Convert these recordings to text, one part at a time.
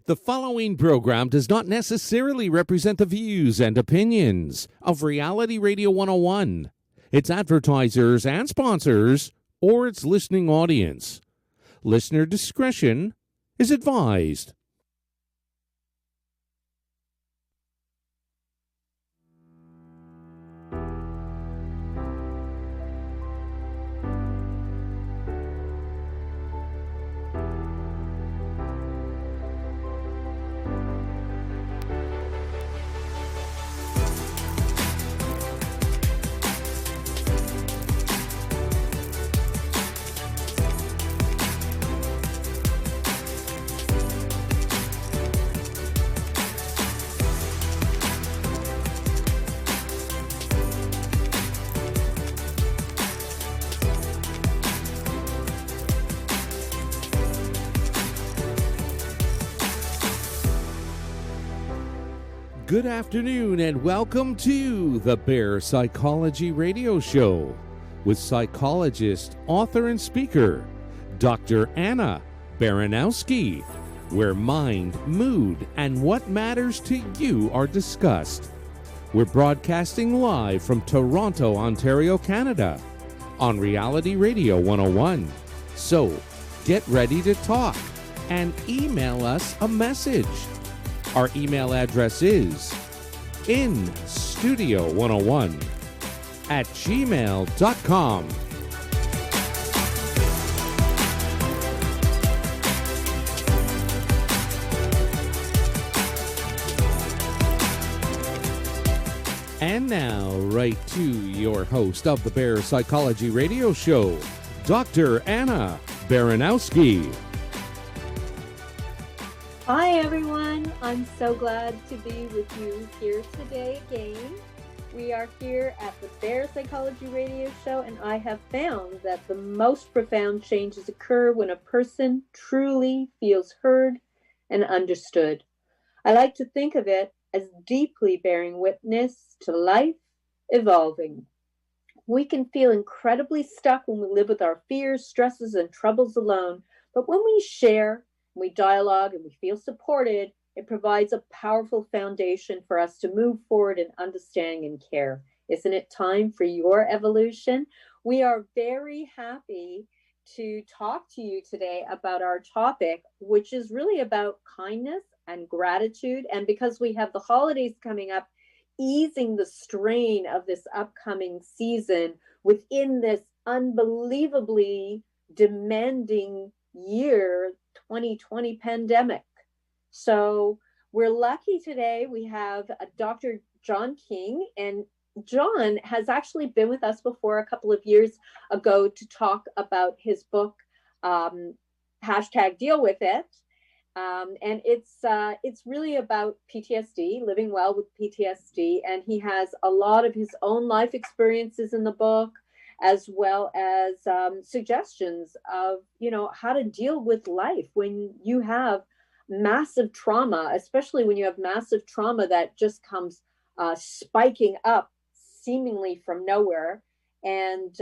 The following program does not necessarily represent the views and opinions of Reality Radio 101, its advertisers and sponsors, or its listening audience. Listener discretion is advised. Good afternoon and welcome to the Bear Psychology Radio Show with psychologist, author, and speaker, Dr. Anna Baranowsky, where mind, mood, and what matters to you are discussed. We're broadcasting live from Toronto, Ontario, Canada, on Reality Radio 101. So get ready to talk and email us a message. Our email address is instudio101@gmail.com. And now, right to your host of the Bear Psychology Radio Show, Dr. Anna Baranowsky. Hi everyone, I'm so glad to be with you here today again. We are here at the Bear Psychology Radio Show, and I have found that the most profound changes occur when a person truly feels heard and understood. I like to think of it as deeply bearing witness to life evolving. We can feel incredibly stuck when we live with our fears, stresses, and troubles alone, but when we share, we dialogue, and we feel supported, it provides a powerful foundation for us to move forward in understanding and care. Isn't it time for your evolution? We are very happy to talk to you today about our topic, which is really about kindness and gratitude. And because we have the holidays coming up, easing the strain of this upcoming season within this unbelievably demanding year, 2020 pandemic. So we're lucky today. We have Dr. John King, and John has actually been with us before a couple of years ago to talk about his book, hashtag Deal With It. And it's really about PTSD, living well with PTSD. And he has a lot of his own life experiences in the book, as well as suggestions of, how to deal with life when you have massive trauma, especially when you have massive trauma that just comes spiking up seemingly from nowhere. And,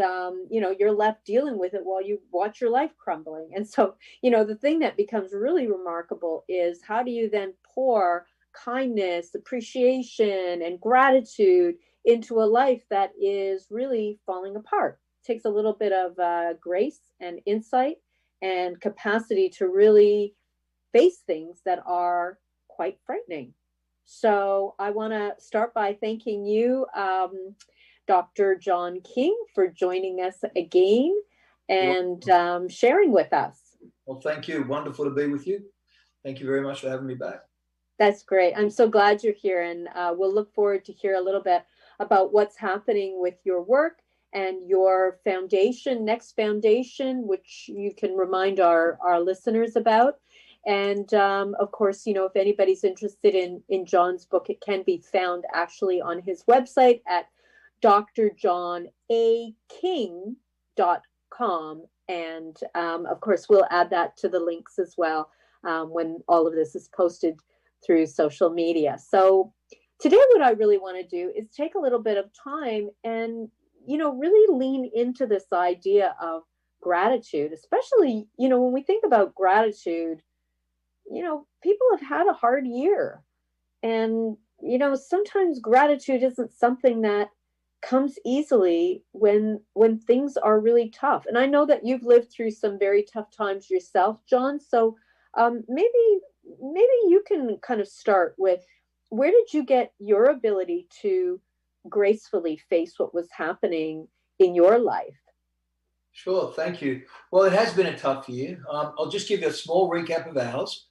you're left dealing with it while you watch your life crumbling. And so, the thing that becomes really remarkable is how do you then pour kindness, appreciation, and gratitude into a life that is really falling apart. It takes a little bit of grace and insight and capacity to really face things that are quite frightening. So I want to start by thanking you, Dr. John King, for joining us again and sharing with us. Well, thank you. Wonderful to be with you. Thank you very much for having me back. That's great. I'm so glad you're here, and we'll look forward to hear a little bit about what's happening with your work and your foundation, Next Foundation, which you can remind our listeners about. And of course, if anybody's interested in John's book, it can be found actually on his website at drjohnaking.com. And of course, we'll add that to the links as well when all of this is posted through social media. So today, what I really want to do is take a little bit of time and, really lean into this idea of gratitude, especially, when we think about gratitude, people have had a hard year. And, sometimes gratitude isn't something that comes easily when things are really tough. And I know that you've lived through some very tough times yourself, John. So maybe you can kind of start with, where did you get your ability to gracefully face what was happening in your life? Sure, thank you. Well, it has been a tough year. I'll just give you a small recap of ours.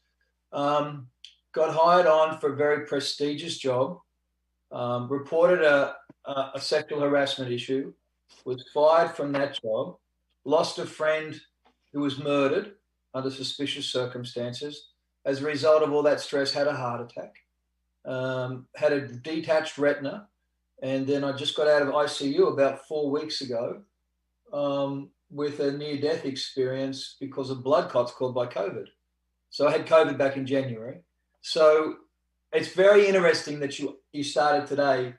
Got hired on for a very prestigious job, reported a sexual harassment issue, was fired from that job, lost a friend who was murdered under suspicious circumstances. As a result of all that stress, had a heart attack, had a detached retina, and then I just got out of ICU about 4 weeks ago with a near-death experience because of blood clots caused by COVID. So I had COVID back in January. So it's very interesting that you started today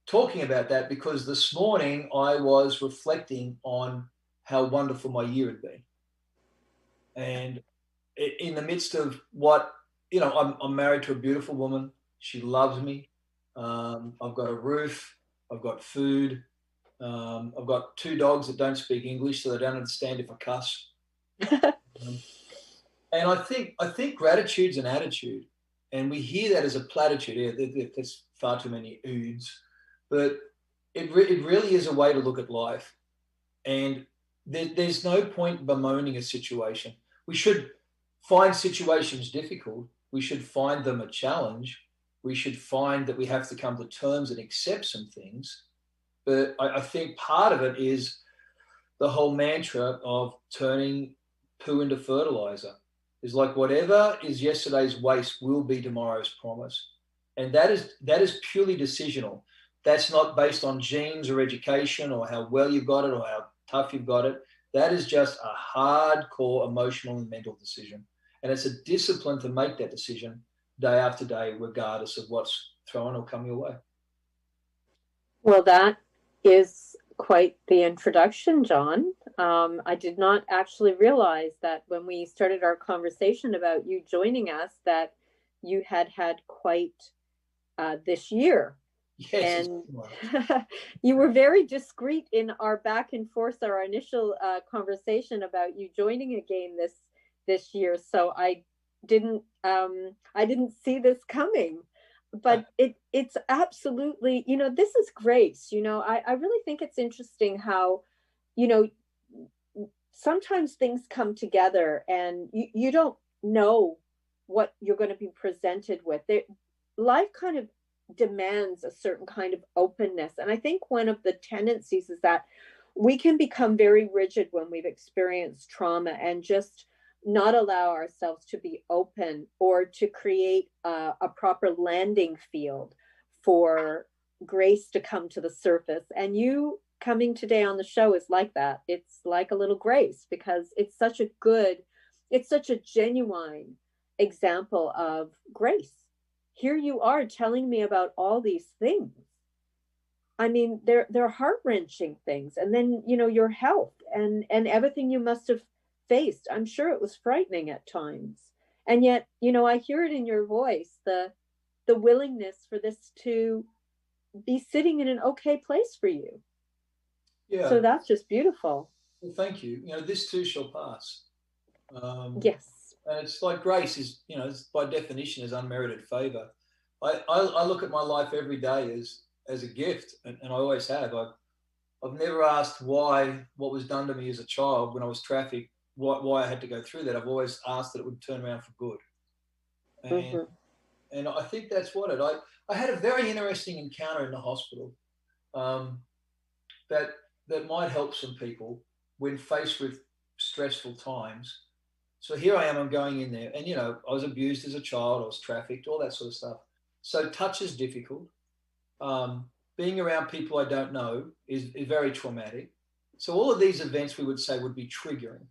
talking about that, because this morning I was reflecting on how wonderful my year had been. And in the midst of what, I'm married to a beautiful woman. She loves me. I've got a roof. I've got food. I've got 2 dogs that don't speak English, so they don't understand if I cuss. And I think gratitude's an attitude, and we hear that as a platitude. Yeah, there's far too many oods, but it really is a way to look at life. And there's no point bemoaning a situation. We should find situations difficult. We should find them a challenge. We should find that we have to come to terms and accept some things. But I think part of it is the whole mantra of turning poo into fertilizer. Is like, whatever is yesterday's waste will be tomorrow's promise. And that is purely decisional. That's not based on genes or education or how well you've got it or how tough you've got it. That is just a hardcore emotional and mental decision. And it's a discipline to make that decision day after day, regardless of what's thrown or come your way. Well, that is quite the introduction, John. I did not actually realize that when we started our conversation about you joining us, that you had quite this year. Yes, and you were very discreet in our back and forth, our initial conversation about you joining again this year. So I didn't see this coming. But it's absolutely, this is grace. I really think it's interesting how, sometimes things come together and you don't know what you're going to be presented with. Life kind of demands a certain kind of openness. And I think one of the tendencies is that we can become very rigid when we've experienced trauma and just not allow ourselves to be open or to create a proper landing field for grace to come to the surface. And you coming today on the show is like that. It's like a little grace, because it's such a genuine example of grace. Here you are telling me about all these things. I mean, they're heart-wrenching things. And then, your health and everything you must have faced. I'm sure it was frightening at times. And yet, I hear it in your voice, the willingness for this to be sitting in an okay place for you. Yeah. So that's just beautiful. Well, thank you. This too shall pass. Yes. And it's like grace is, by definition, is unmerited favor. I look at my life every day as a gift, and I always have. I've never asked why what was done to me as a child when I was trafficked, why I had to go through that. I've always asked that it would turn around for good. And I think that's what I had a very interesting encounter in the hospital that might help some people when faced with stressful times. So here I am, I'm going in there, and I was abused as a child, I was trafficked, all that sort of stuff. So touch is difficult. Being around people I don't know is very traumatic. So all of these events, we would say, would be triggering,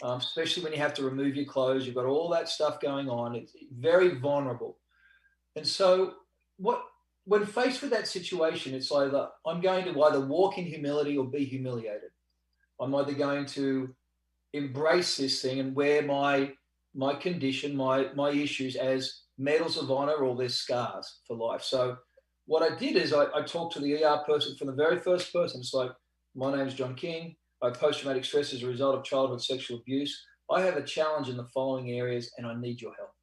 especially when you have to remove your clothes. You've got all that stuff going on. It's very vulnerable. And so when faced with that situation, it's either I'm going to either walk in humility or be humiliated. I'm either going to embrace this thing and wear my my condition, my issues as medals of honor or their scars for life. So what I did is I talked to the ER person from the very first person. It's like, my name's John King. I have post-traumatic stress as a result of childhood sexual abuse. I have a challenge in the following areas and I need your help.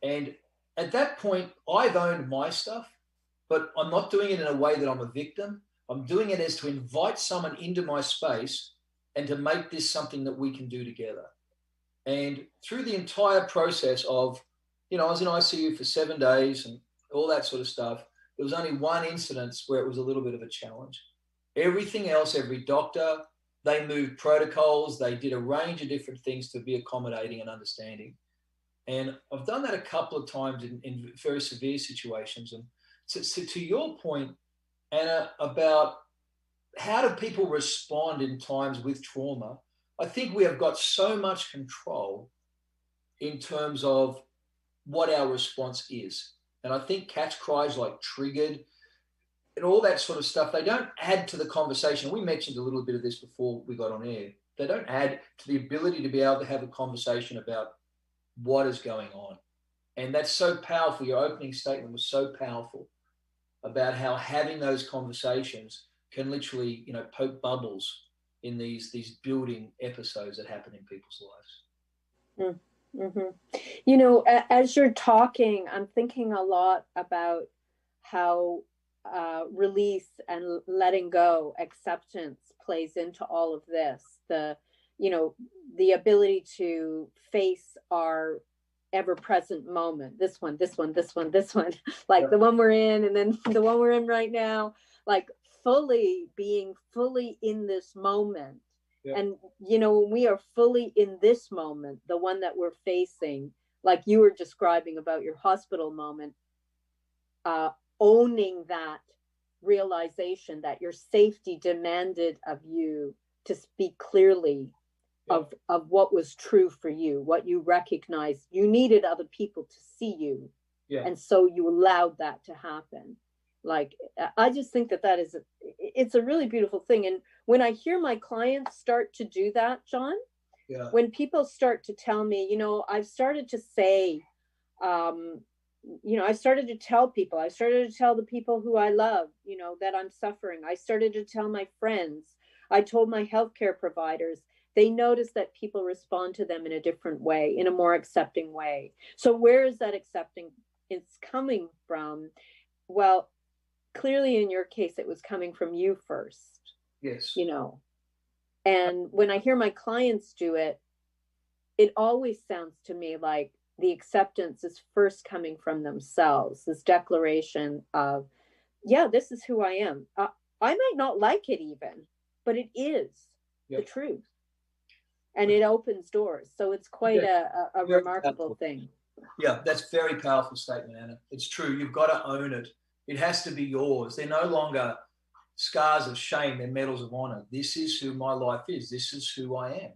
And at that point, I've owned my stuff, but I'm not doing it in a way that I'm a victim. I'm doing it as to invite someone into my space and to make this something that we can do together. And through the entire process of, I was in ICU for 7 days and all that sort of stuff, there was only one incident where it was a little bit of a challenge. Everything else, every doctor, they moved protocols, they did a range of different things to be accommodating and understanding. And I've done that a couple of times in very severe situations. And so to your point, Anna, about how do people respond in times with trauma, I think we have got so much control in terms of what our response is. And I think catch cries like triggered and all that sort of stuff, they don't add to the conversation. We mentioned a little bit of this before we got on air. They don't add to the ability to be able to have a conversation about what is going on. And that's so powerful. Your opening statement was so powerful about how having those conversations can literally, poke bubbles in these building episodes that happen in people's lives. Mm-hmm. As you're talking, I'm thinking a lot about how release and letting go, acceptance plays into all of this. The ability to face our ever-present moment, this one, like the one we're in, and then the one we're in right now, like being fully in this moment. Yeah. And, when we are fully in this moment, the one that we're facing, like you were describing about your hospital moment, owning that realization that your safety demanded of you to speak clearly of what was true for you, what you recognized. You needed other people to see you. Yeah. And so you allowed that to happen. Like, I just think that it's a really beautiful thing. And when I hear my clients start to do that, John, when people start to tell me, I've started to say, I started to tell people, I started to tell the people who I love, that I'm suffering. I started to tell my friends. I told my healthcare providers. They notice that people respond to them in a different way, in a more accepting way. So where is that accepting? It's coming from, well, clearly in your case, it was coming from you first. Yes. And when I hear my clients do it, it always sounds to me like the acceptance is first coming from themselves, this declaration of, this is who I am. I might not like it even, but it is the truth. And it opens doors. So it's quite a remarkable thing. Yeah, that's a very powerful statement, Anna. It's true. You've got to own it. It has to be yours. They're no longer scars of shame. They're medals of honor. This is who my life is. This is who I am.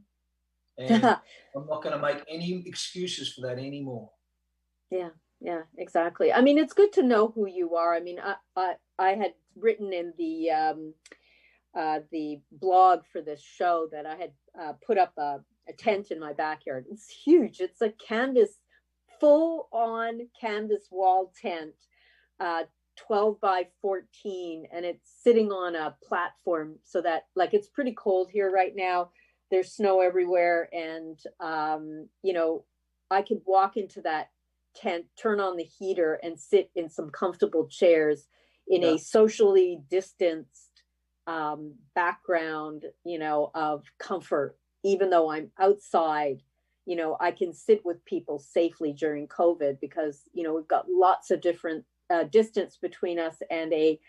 And I'm not going to make any excuses for that anymore. Yeah, exactly. I mean, it's good to know who you are. I mean, I had written in the blog for this show that I had put up a tent in my backyard. It's huge. It's a full-on canvas wall tent, 12 by 14, and it's sitting on a platform so that, like, it's pretty cold here right now. There's snow everywhere, and I could walk into that tent, turn on the heater, and sit in some comfortable chairs in a socially distanced background, of comfort. Even though I'm outside, I can sit with people safely during COVID because, we've got lots of different distance between us and a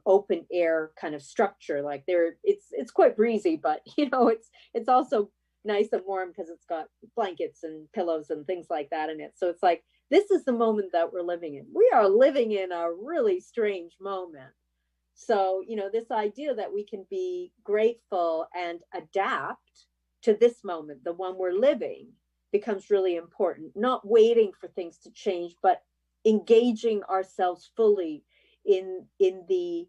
open air kind of structure. Like it's quite breezy, but it's also nice and warm because it's got blankets and pillows and things like that in it. So it's like, this is the moment that we're living in. We are living in a really strange moment. So, this idea that we can be grateful and adapt to this moment, the one we're living, becomes really important. Not waiting for things to change, but engaging ourselves fully in the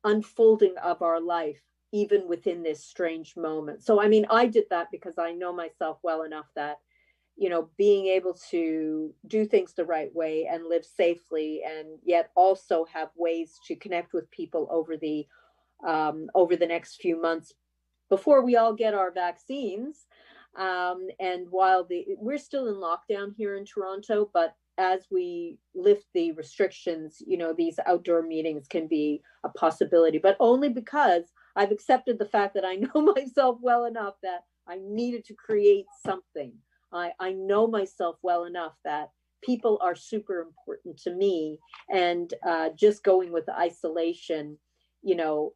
unfolding of our life even within this strange moment. So, I mean, I did that because I know myself well enough that, you know, being able to do things the right way and live safely, and yet also have ways to connect with people over the next few months before we all get our vaccines. And while we're still in lockdown here in Toronto, but as we lift the restrictions, you know, these outdoor meetings can be a possibility, but only because I've accepted the fact that I know myself well enough that I needed to create something. I know myself well enough that people are super important to me, and just going with isolation, you know,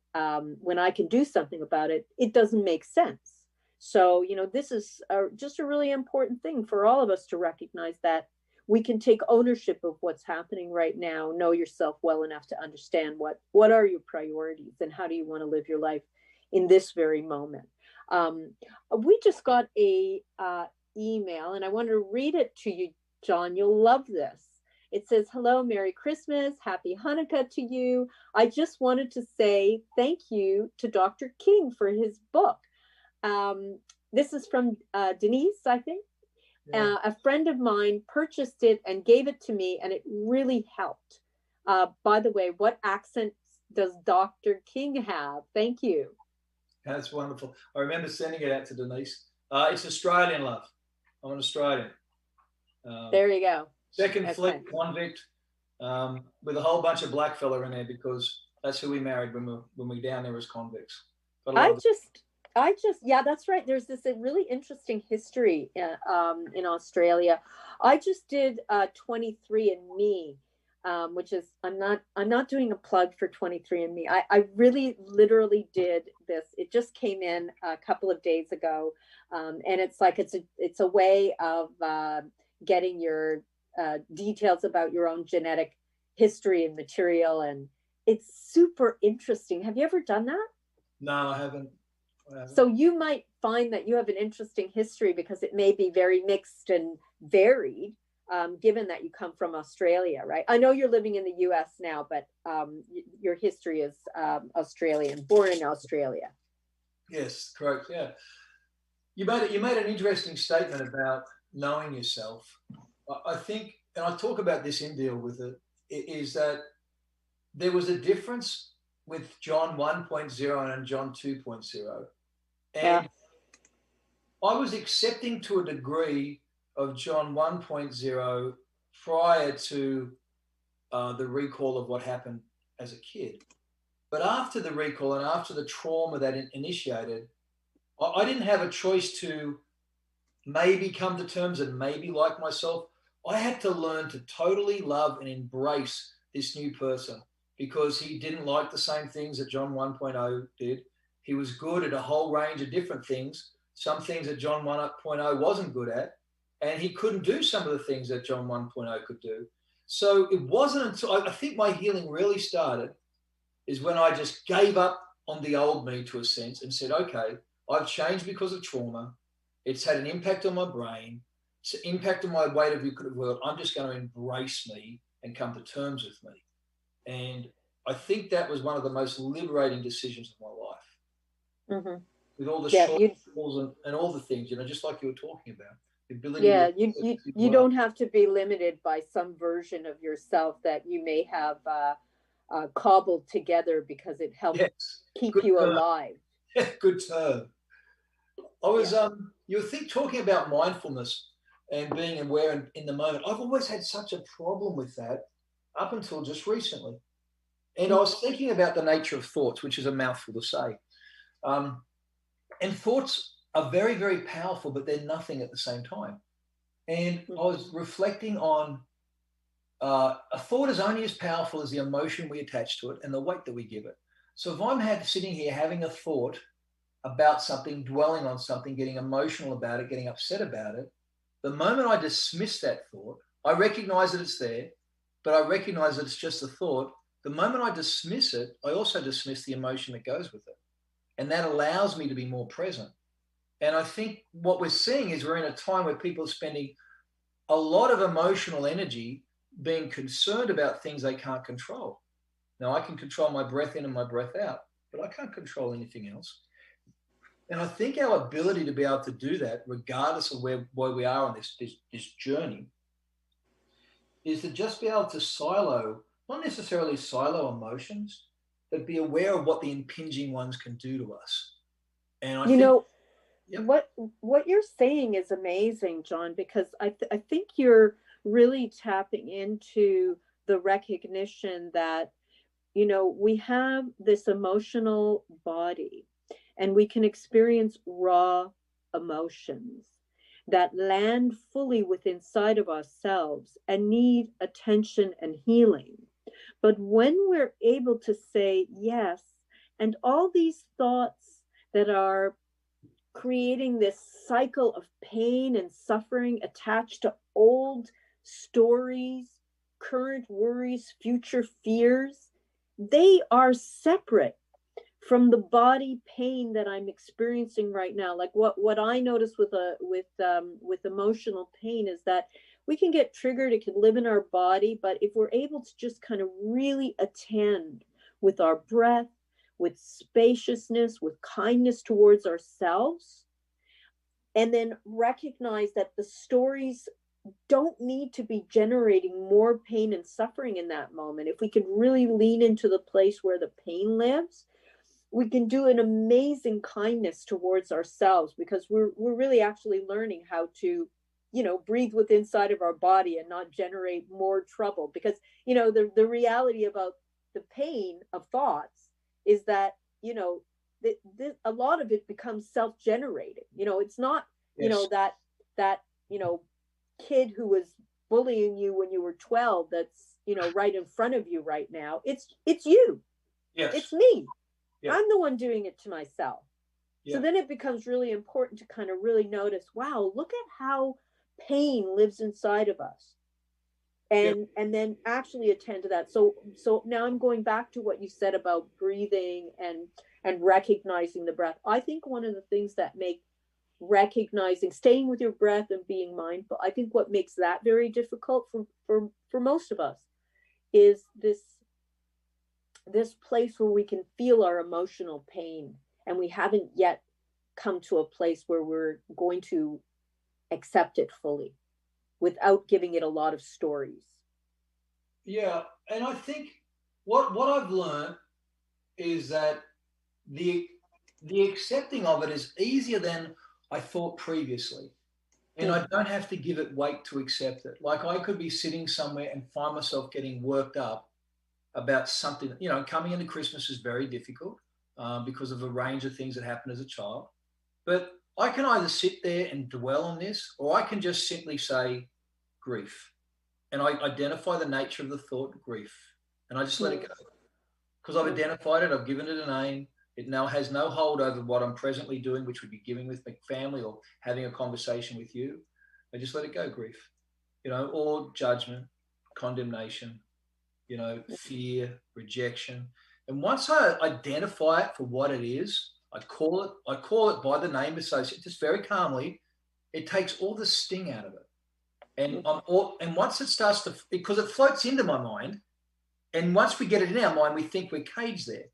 when I can do something about it, it doesn't make sense. So, you know, this is just a really important thing for all of us to recognize, that we can take ownership of what's happening right now, know yourself well enough to understand what are your priorities and how do you want to live your life in this very moment. We just got a email, and I want to read it to you, John. You'll love this. It says, "Hello, Merry Christmas, Happy Hanukkah to you. I just wanted to say thank you to Dr. King for his book." This is from Denise, I think. Yeah. A friend of mine purchased it and gave it to me, and it really helped. By the way, what accent does Dr. King have? Thank you. That's wonderful. I remember sending it out to Denise. It's Australian, love. I'm an Australian. There you go. Second fleet convict, with a whole bunch of black fella in there, because that's who we married when we were down there as convicts. Yeah, that's right. There's this really interesting history in Australia. I just did 23andMe, which is, I'm not doing a plug for 23andMe. I really literally did this. It just came in a couple of days ago, and it's like it's a way of getting your details about your own genetic history and material, and it's super interesting. Have you ever done that? No, I haven't. So you might find that you have an interesting history, because it may be very mixed and varied, given that you come from Australia, right? I know you're living in the US now, but your history is Australian, born in Australia. Yes, correct. Yeah. You made an interesting statement about knowing yourself. I think, and I talk about this in Deal With It, is that there was a difference with John 1.0 and John 2.0. And I was accepting to a degree of John 1.0 prior to the recall of what happened as a kid. But after the recall and after the trauma that it initiated, I didn't have a choice to maybe come to terms and maybe like myself. I had to learn to totally love and embrace this new person, because he didn't like the same things that John 1.0 did. He was good at a whole range of different things, some things that John 1.0 wasn't good at, and he couldn't do some of the things that John 1.0 could do. So it wasn't until, I think my healing really started is when I just gave up on the old me, to a sense, and said, okay, I've changed because of trauma. It's had an impact on my brain. It's an impact on my way to view the world. I'm just going to embrace me and come to terms with me. And I think that was one of the most liberating decisions of my life. Mm-hmm. With all the shortfalls and all the things, just like you were talking about. The ability you don't have to be limited by some version of yourself that you may have cobbled together because it helps keep you alive. Yeah, good term. I was, you were talking about mindfulness and being aware in the moment. I've always had such a problem with that up until just recently. And I was thinking about the nature of thoughts, which is a mouthful to say. And thoughts are very, very powerful, but they're nothing at the same time. And I was reflecting on a thought is only as powerful as the emotion we attach to it and the weight that we give it. So if I'm sitting here having a thought about something, dwelling on something, getting emotional about it, getting upset about it, the moment I dismiss that thought, I recognize that it's there, but I recognize that it's just a thought. The moment I dismiss it, I also dismiss the emotion that goes with it. And that allows me to be more present. And I think what we're seeing is we're in a time where people are spending a lot of emotional energy being concerned about things they can't control. Now, I can control my breath in and my breath out. but I can't control anything else. And I think our ability to be able to do that, regardless of where we are on this journey, is to just be able to silo, not necessarily silo emotions, but be aware of what the impinging ones can do to us. And I You think, know, yep, what you're saying is amazing, John, because I think you're really tapping into the recognition that, you know, we have this emotional body and we can experience raw emotions that land fully within inside of ourselves and need attention and healing. But when we're able to say yes, and all these thoughts that are creating this cycle of pain and suffering attached to old stories, current worries, future fears, they are separate from the body pain that I'm experiencing right now. Like what I notice with emotional pain is that we can get triggered, it can live in our body, but if we're able to just kind of really attend with our breath, with spaciousness, with kindness towards ourselves, and then recognize that the stories don't need to be generating more pain and suffering in that moment. If we could really lean into the place where the pain lives, we can do an amazing kindness towards ourselves, because we're really actually learning how to, you know, breathe with inside of our body and not generate more trouble. Because, you know, the reality about the pain of thoughts is that, you know, a lot of it becomes self-generated. You know, it's not, you know, yes, that, you know, kid who was bullying you when you were 12 that's, you know, right in front of you right now. It's you. yes, It's me. yeah, I'm the one doing it to myself. yeah, So then it becomes really important to kind of really notice, wow, look at how pain lives inside of us. yeah, And then actually attend to that. So now I'm going back to what you said about breathing and recognizing the breath. I think one of the things that make recognizing, staying with your breath and being mindful, I think what makes that very difficult for most of us is this place where we can feel our emotional pain, and we haven't yet come to a place where we're going to accept it fully without giving it a lot of stories. yeah. And I think what I've learned is that the the accepting of it is easier than I thought previously. And I don't have to give it weight to accept it. Like I could be sitting somewhere and find myself getting worked up about something. You know, coming into Christmas is very difficult because of a range of things that happened as a child. But I can either sit there and dwell on this, or I can just simply say grief. And I identify the nature of the thought grief. And I just let it Mm, go. Because I've identified it, I've given it a name. It now has no hold over what I'm presently doing, which would be giving with my family or having a conversation with you. I just let it go, grief, you know, or judgment, condemnation, you know, fear, rejection. And once I identify it for what it is, I call it by the name associated, just very calmly. It takes all the sting out of it. And once it starts to, because it floats into my mind, and once we get it in our mind, we think we're caged there.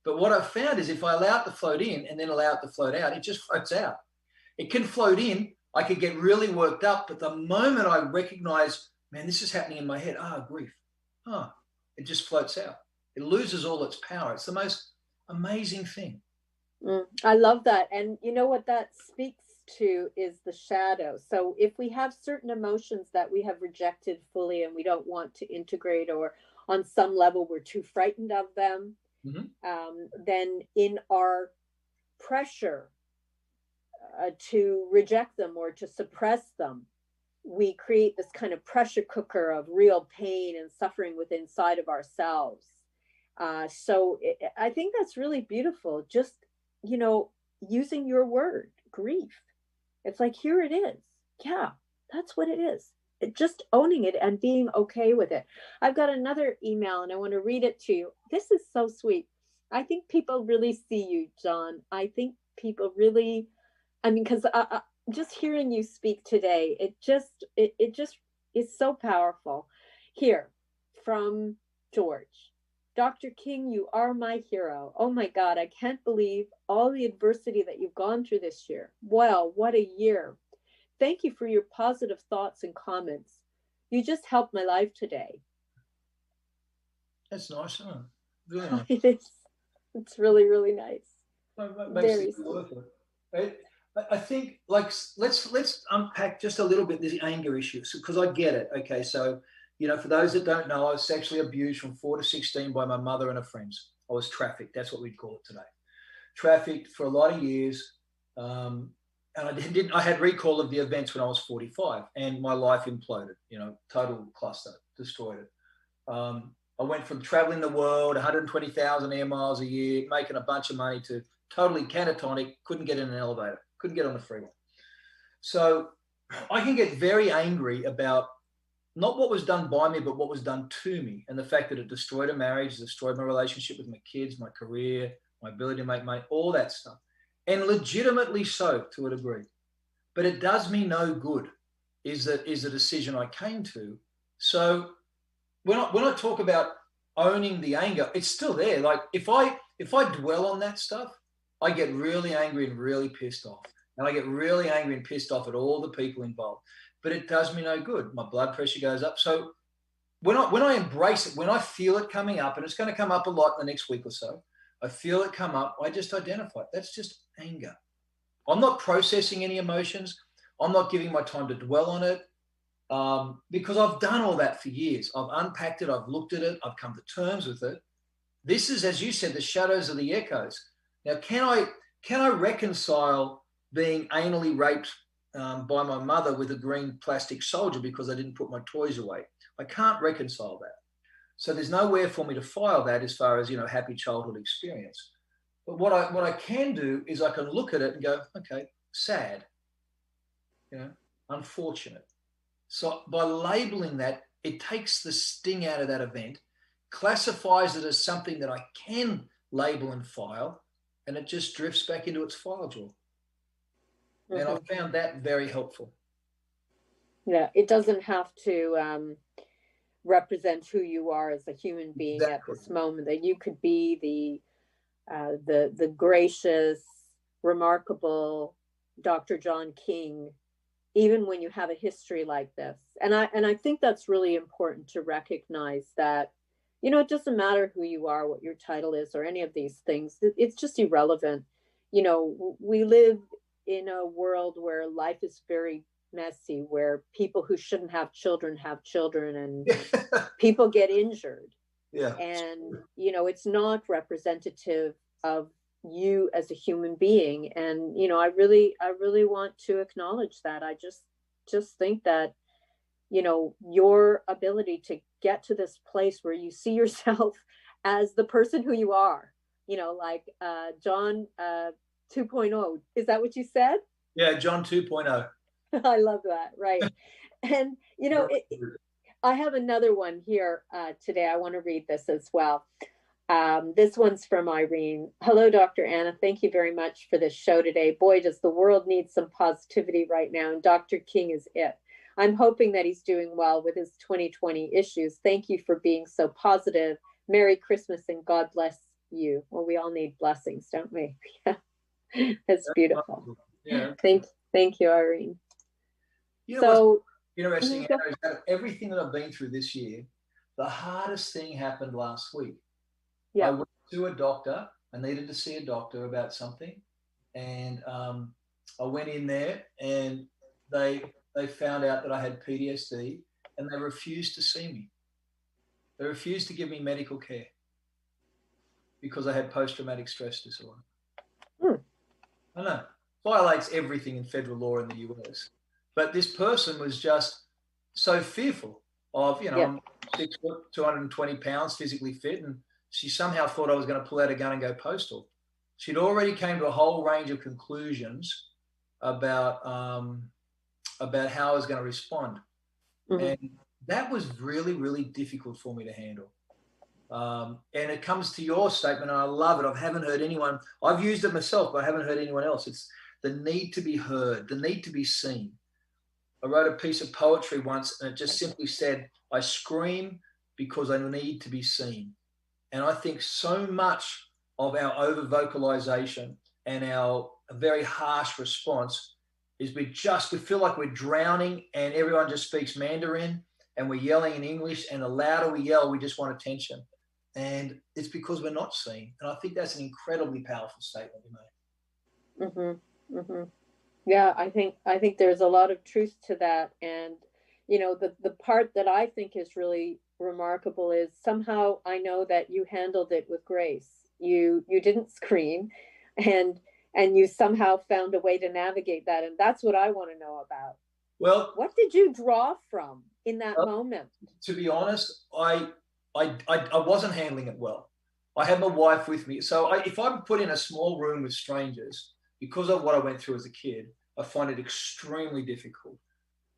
But what I've found is if I allow it to float in and then allow it to float out, it just floats out. It can float in. I could get really worked up. But the moment I recognize, man, this is happening in my head, grief, it just floats out. It loses all its power. It's the most amazing thing. I love that. And you know what that speaks to is the shadow. So if we have certain emotions that we have rejected fully and we don't want to integrate, or on some level we're too frightened of them, Mm-hmm. then in our pressure to reject them or to suppress them, we create this kind of pressure cooker of real pain and suffering within inside of ourselves. I think that's really beautiful. Just, you know, using your word, grief. It's like, here it is. Yeah, that's what it is. Just owning it and being okay with it. I've got another email and I want to read it to you. This is so sweet. I think people really see you, John. I think people really, I mean, because just hearing you speak today, it just is so powerful. Here, from George. Dr. King, you are my hero. Oh my God, I can't believe all the adversity that you've gone through this year. Wow, what a year. Thank you for your positive thoughts and comments. You just helped my life today. That's nice, isn't it? Really nice. It is. It's really, really nice. Very worth it. I think, like, let's unpack just a little bit the anger issue, because I get it. Okay, so for those that don't know, I was sexually abused from 4 to 16 by my mother and her friends. I was trafficked. That's what we'd call it today. Trafficked for a lot of years, and I had recall of the events when I was 45, and my life imploded. Total cluster, destroyed it. I went from traveling the world, 120,000 air miles a year, making a bunch of money, to totally catatonic, couldn't get in an elevator, couldn't get on the freeway. So I can get very angry about not what was done by me, but what was done to me, and the fact that it destroyed a marriage, destroyed my relationship with my kids, my career, my ability to make money, all that stuff. And legitimately so, to a degree. But it does me no good, is the decision I came to. So when I talk about owning the anger, it's still there. Like, if I dwell on that stuff, I get really angry and really pissed off. And I get really angry and pissed off at all the people involved. But it does me no good. My blood pressure goes up. So when I embrace it, when I feel it coming up, and it's going to come up a lot in the next week or so, I feel it come up, I just identify it. That's just anger. I'm not processing any emotions. I'm not giving my time to dwell on it, because I've done all that for years. I've unpacked it. I've looked at it. I've come to terms with it. This is, as you said, the shadows of the echoes. Now, can I reconcile being anally raped by my mother with a green plastic soldier because I didn't put my toys away? I can't reconcile that. So there's nowhere for me to file that as far as, happy childhood experience. But what I can do is I can look at it and go, okay, sad, unfortunate. So by labeling that, it takes the sting out of that event, classifies it as something that I can label and file, and it just drifts back into its file drawer. And I found that very helpful. Yeah, it doesn't have to represent who you are as a human being at this moment. That you could be the gracious, remarkable Dr. John King, even when you have a history like this. And I think that's really important to recognize that, it doesn't matter who you are, what your title is, or any of these things. It's just irrelevant. We live in a world where life is very messy, where people who shouldn't have children, and people get injured. Yeah. And, it's not representative of you as a human being. And, I really want to acknowledge that. I just think that, your ability to get to this place where you see yourself as the person who you are, like John 2.0. Is that what you said? Yeah, John 2.0. I love that. Right. And, I have another one here today. I want to read this as well. This one's from Irene. Hello, Dr. Anna. Thank you very much for this show today. Boy, does the world need some positivity right now, and Dr. King is it. I'm hoping that he's doing well with his 2020 issues. Thank you for being so positive. Merry Christmas and God bless you. Well, we all need blessings, don't we? Yeah, that's beautiful. Yeah. Thank you, Irene. What's interesting, Anna, is that everything that I've been through this year, the hardest thing happened last week. Yeah. I went to a doctor. I needed to see a doctor about something. And I went in there, and they found out that I had PTSD, and they refused to see me. They refused to give me medical care because I had post-traumatic stress disorder. I know. Violates everything in federal law in the US. But this person was just so fearful of, I'm 6 foot, 220 pounds, physically fit, and she somehow thought I was going to pull out a gun and go postal. She'd already came to a whole range of conclusions about how I was going to respond. Mm-hmm. And that was really, really difficult for me to handle. And it comes to your statement, and I love it. I haven't heard anyone, I've used it myself, but I haven't heard anyone else. It's the need to be heard, the need to be seen. I wrote a piece of poetry once, and it just simply said, I scream because I need to be seen. And I think so much of our over vocalization and our very harsh response is we feel like we're drowning and everyone just speaks Mandarin and we're yelling in English, and the louder we yell, we just want attention. And it's because we're not seen. And I think that's an incredibly powerful statement you made. Mm-hmm. Mm-hmm. Yeah, I think there's a lot of truth to that. And, you know, the part that I think is really remarkable is somehow I know that you handled it with grace. You didn't scream, and you somehow found a way to navigate that. And that's what I want to know about. Well, what did you draw from in that moment? To be honest, I wasn't handling it well. I had my wife with me. So if I'm put in a small room with strangers, because of what I went through as a kid, I find it extremely difficult.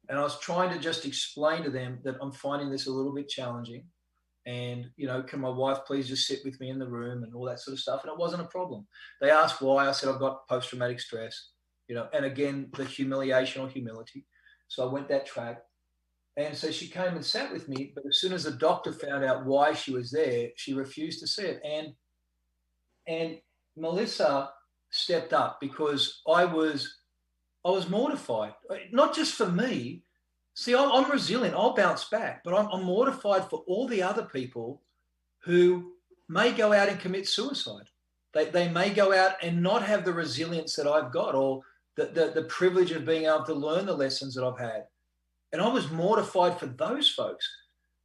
And I was trying to just explain to them that I'm finding this a little bit challenging. And, you know, can my wife please just sit with me in the room and all that sort of stuff? And it wasn't a problem. They asked why. I said, I've got post-traumatic stress, you know, and again, the humiliation or humility. So I went that track. And so she came and sat with me. But as soon as the doctor found out why she was there, she refused to see it. And Melissa stepped up because I was mortified, not just for me. See, I'm resilient. I'll bounce back, but I'm mortified for all the other people who may go out and commit suicide. They may go out and not have the resilience that I've got, or the privilege of being able to learn the lessons that I've had. And I was mortified for those folks.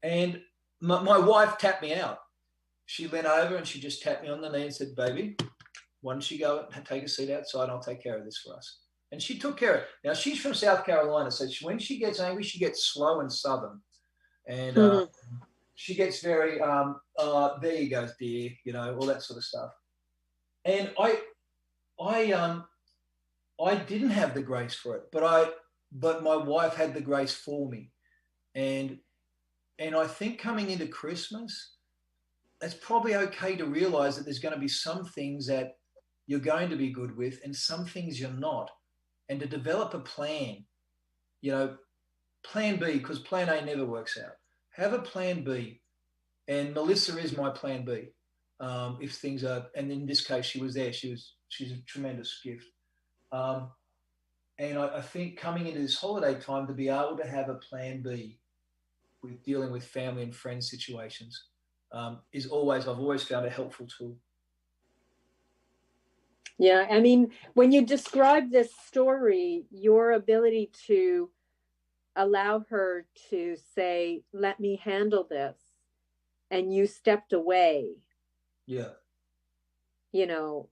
And my wife tapped me out. She leaned over and she just tapped me on the knee and said, baby, why don't you go and take a seat outside and I'll take care of this for us. And she took care of it. Now, she's from South Carolina, so when she gets angry, she gets slow and southern. And she gets very, there you go, dear, you know, all that sort of stuff. And I didn't have the grace for it, but my wife had the grace for me. And I think coming into Christmas, it's probably okay to realize that there's going to be some things that you're going to be good with and some things you're not. And to develop a plan, you know, plan B, because plan A never works out. Have a plan B. And Melissa is my plan B. If things are, and in this case, she was there. She's a tremendous gift. And I think coming into this holiday time, to be able to have a plan B with dealing with family and friends situations I've always found a helpful tool. Yeah, I mean, when you describe this story, your ability to allow her to say, let me handle this, and you stepped away. Yeah. You know,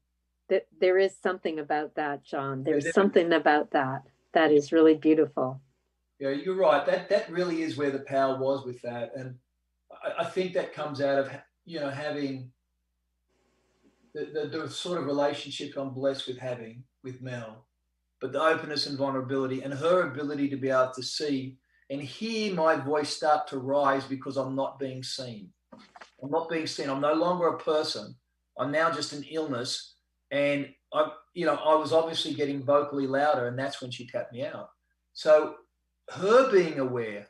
that there is something about that, John. There's something about that is really beautiful. Yeah, you're right. That really is where the power was with that. And I think that comes out of, you know, having the sort of relationship I'm blessed with having with Mel, but the openness and vulnerability and her ability to be able to see and hear my voice start to rise because I'm not being seen. I'm not being seen. I'm no longer a person. I'm now just an illness. And I was obviously getting vocally louder, and that's when she tapped me out. So her being aware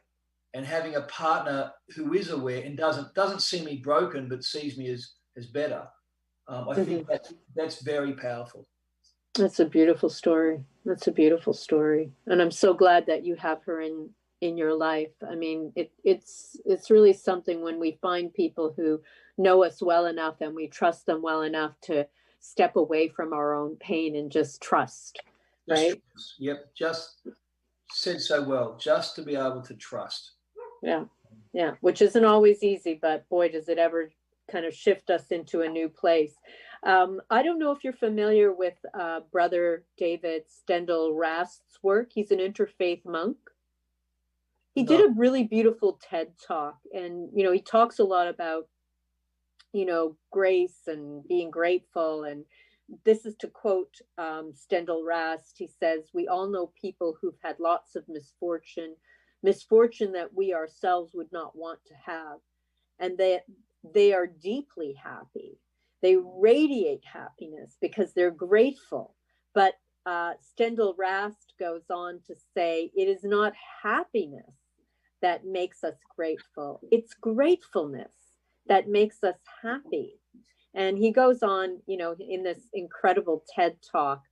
and having a partner who is aware and doesn't see me broken, but sees me as better. I think that's very powerful. That's a beautiful story. That's a beautiful story. And I'm so glad that you have her in your life. I mean, it's really something when we find people who know us well enough and we trust them well enough to step away from our own pain and just trust, right? Yep, just said so well, just to be able to trust. Yeah, which isn't always easy, but boy, does it ever kind of shift us into a new place. I don't know if you're familiar with Brother David Steindl-Rast's work. He's an interfaith monk. He did a really beautiful TED talk, and, you know, he talks a lot about, you know, grace and being grateful. And this is to quote Steindl-Rast. He says, we all know people who've had lots of misfortune that we ourselves would not want to have. And they are deeply happy. They radiate happiness because they're grateful. But Steindl-Rast goes on to say, it is not happiness that makes us grateful. It's gratefulness that makes us happy. And he goes on, you know, in this incredible TED talk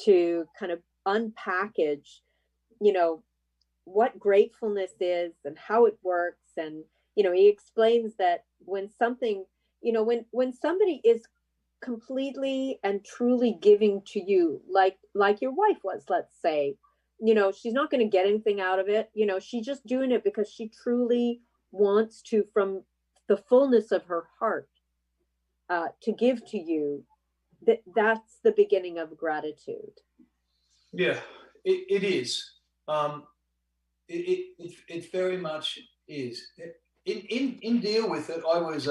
to kind of unpackage, you know, what gratefulness is and how it works. And, you know, he explains that when something, you know, when somebody is completely and truly giving to you, like your wife was, let's say, you know, she's not going to get anything out of it. You know, she's just doing it because she truly wants to, from the fullness of her heart, to give to you. That's the beginning of gratitude. Yeah, it is. It very much is. In deal with it, I was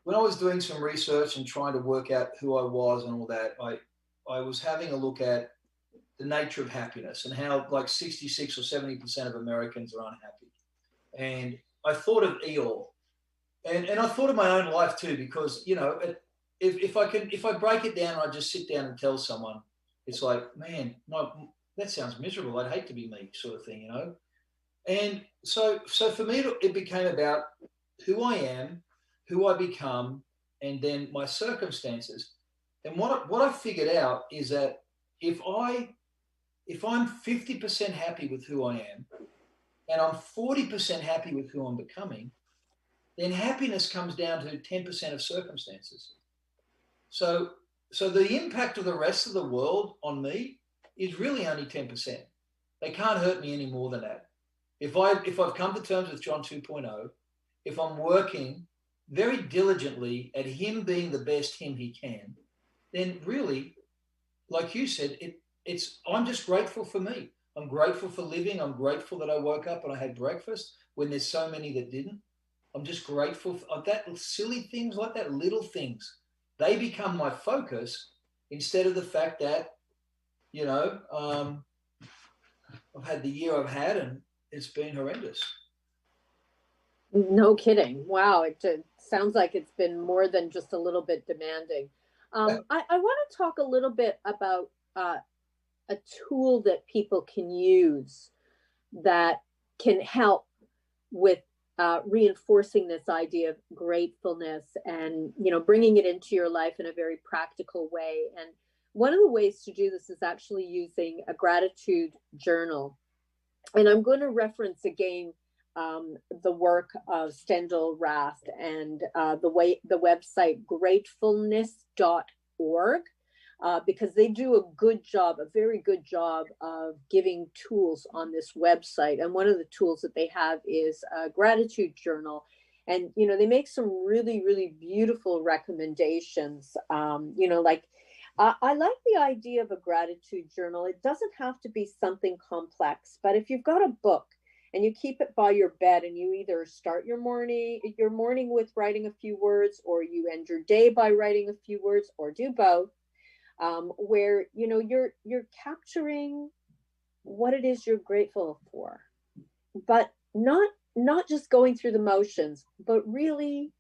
when I was doing some research and trying to work out who I was and all that, I was having a look at the nature of happiness and how like 66 or 70% of Americans are unhappy. And I thought of Eeyore, and I thought of my own life too, because, you know, if I break it down, I just sit down and tell someone, it's like, man, no, that sounds miserable. I'd hate to be me, sort of thing, you know. And so for me, it became about who I am, who I become, and then my circumstances. And what I figured out is that if I'm 50% happy with who I am, and I'm 40% happy with who I'm becoming, then happiness comes down to 10% of circumstances. So the impact of the rest of the world on me is really only 10%. They can't hurt me any more than that. If I've come to terms with John 2.0, if I'm working very diligently at him being the best him he can, then really, like you said, I'm just grateful for me. I'm grateful for living. I'm grateful that I woke up and I had breakfast when there's so many that didn't. I'm just grateful for that, silly things like that, little things. They become my focus instead of the fact that, you know, I've had the year I've had and it's been horrendous. No kidding. Wow. It sounds like it's been more than just a little bit demanding. I want to talk a little bit about a tool that people can use that can help with reinforcing this idea of gratefulness and, you know, bringing it into your life in a very practical way. And one of the ways to do this is actually using a gratitude journal. And I'm going to reference again the work of Stendhal Rast and the website gratefulness.org. Because they do a very good job of giving tools on this website. And one of the tools that they have is a gratitude journal. And, you know, they make some really, really beautiful recommendations. You know, like, I like the idea of a gratitude journal. It doesn't have to be something complex, but if you've got a book and you keep it by your bed and you either start your morning with writing a few words, or you end your day by writing a few words, or do both, where, you know, you're capturing what it is you're grateful for, but not just going through the motions, but really,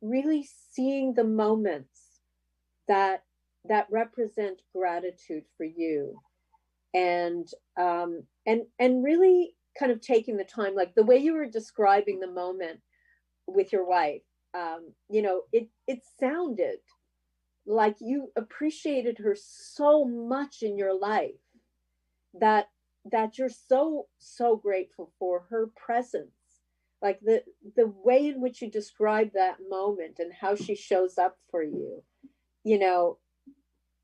really seeing the moments that represent gratitude for you, and really kind of taking the time, like the way you were describing the moment with your wife. You know, it sounded like you appreciated her so much in your life that you're so grateful for her presence. Like the way in which you describe that moment and how she shows up for you, you know,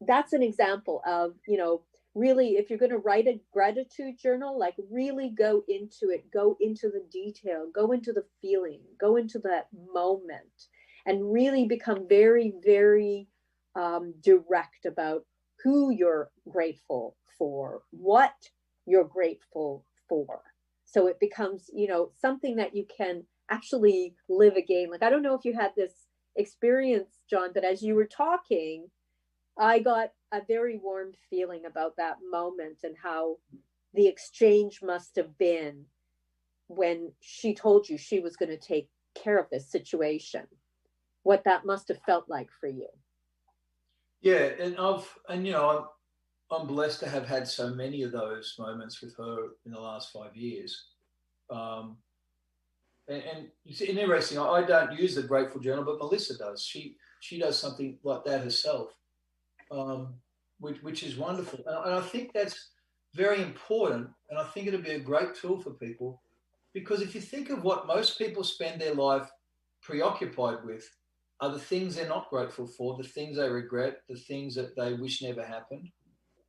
that's an example of, you know, really, if you're going to write a gratitude journal, like really go into it, go into the detail, go into the feeling, go into that moment, and really become very, very direct about who you're grateful for, what you're grateful for. So it becomes, you know, something that you can actually live again. Like, I don't know if you had this experience, John, but as you were talking, I got a very warm feeling about that moment and how the exchange must have been when she told you she was going to take care of this situation, what that must have felt like for you. Yeah, and you know, I'm blessed to have had so many of those moments with her in the last 5 years. And it's interesting. I don't use the Grateful Journal, but Melissa does. She does something like that herself, which is wonderful. And I think that's very important. And I think it'll be a great tool for people, because if you think of what most people spend their life preoccupied with, are the things they're not grateful for, the things they regret, the things that they wish never happened.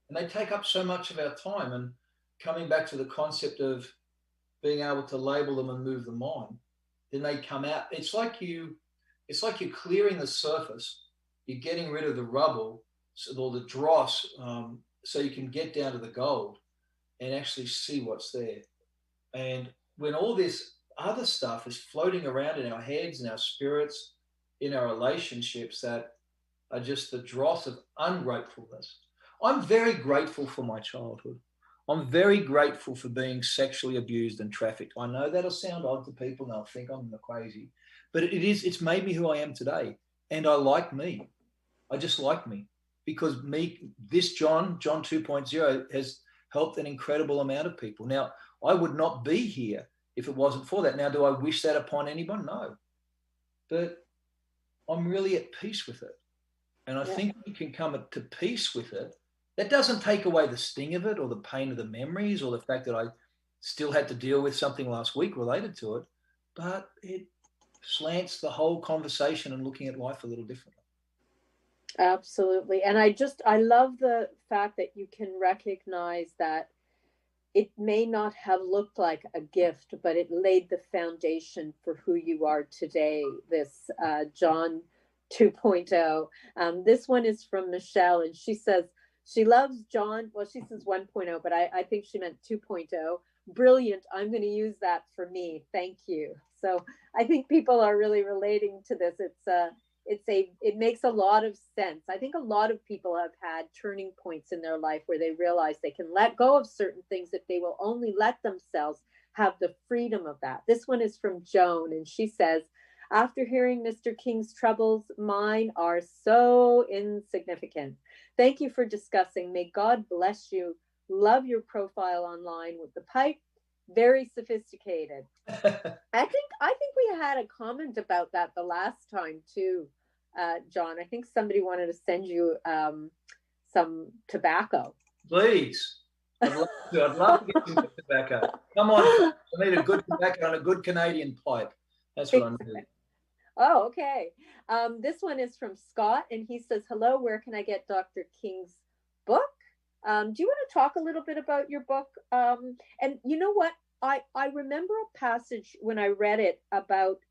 And they take up so much of our time. And coming back to the concept of being able to label them and move them on, then they come out. It's like you're clearing the surface, you're getting rid of the rubble or the dross, so you can get down to the gold and actually see what's there. And when all this other stuff is floating around in our heads and our spirits, in our relationships, that are just the dross of ungratefulness. I'm very grateful for my childhood. I'm very grateful for being sexually abused and trafficked. I know that'll sound odd to people and they'll think I'm crazy, but it's made me who I am today. And I like me. I just like me, because this John 2.0 has helped an incredible amount of people. Now, I would not be here if it wasn't for that. Now, do I wish that upon anyone? No. But I'm really at peace with it. And I think we can come to peace with it. That doesn't take away the sting of it or the pain of the memories or the fact that I still had to deal with something last week related to it, but it slants the whole conversation and looking at life a little differently. Absolutely. And I love the fact that you can recognize that it may not have looked like a gift, but it laid the foundation for who you are today, this John 2.0. This one is from Michelle, and she says she loves John. Well, she says 1.0, but I think she meant 2.0. Brilliant. I'm going to use that for me. Thank you. So I think people are really relating to this. It makes a lot of sense. I think a lot of people have had turning points in their life where they realize they can let go of certain things if they will only let themselves have the freedom of that. This one is from Joan, and she says, after hearing Mr. King's troubles, mine are so insignificant. Thank you for discussing. May God bless you. Love your profile online with the pipe. Very sophisticated. I think we had a comment about that the last time too, John. I think somebody wanted to send you some tobacco. Please. I'd love to get some tobacco. Come on. I need a good tobacco and a good Canadian pipe. That's what I need. Oh, okay. This one is from Scott, and he says, hello, where can I get Dr. King's book? Do you want to talk a little bit about your book? And you know what? I remember a passage when I read it about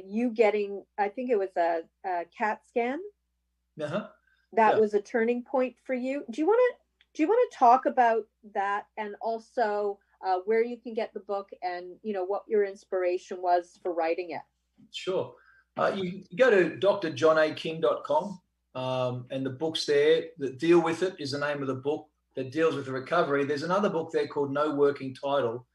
you getting, I think it was a CAT scan. Uh-huh. That was a turning point for you. Do you want to talk about that, and also where you can get the book, and what your inspiration was for writing it? Sure. You go to drjohnaking.com, and the books there that deal with it is the name of the book that deals with the recovery. There's another book there called No Working Title,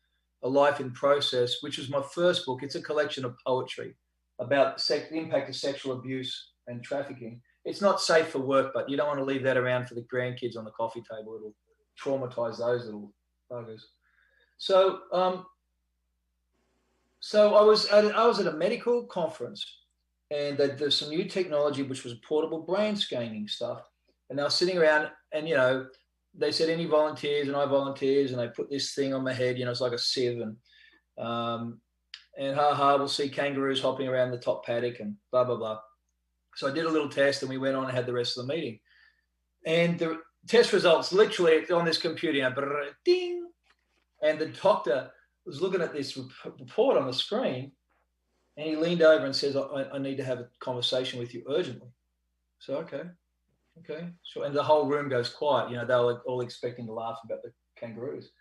A Life in Process, which was my first book. It's a collection of poetry about the impact of sexual abuse and trafficking. It's not safe for work, but you don't want to leave that around for the grandkids on the coffee table. It'll traumatize those little buggers. So I was at a medical conference, and there's some new technology, which was portable brain scanning stuff. And I was sitting around, and they said, any volunteers? And I volunteers, and they put this thing on my head, it's like a sieve, and we'll see kangaroos hopping around the top paddock and blah, blah, blah. So I did a little test, and we went on and had the rest of the meeting. And the test results, literally on this computer, ding. And the doctor was looking at this report on the screen, and he leaned over and says, I need to have a conversation with you urgently. So, okay, sure. And the whole room goes quiet. They were all expecting to laugh about the kangaroos.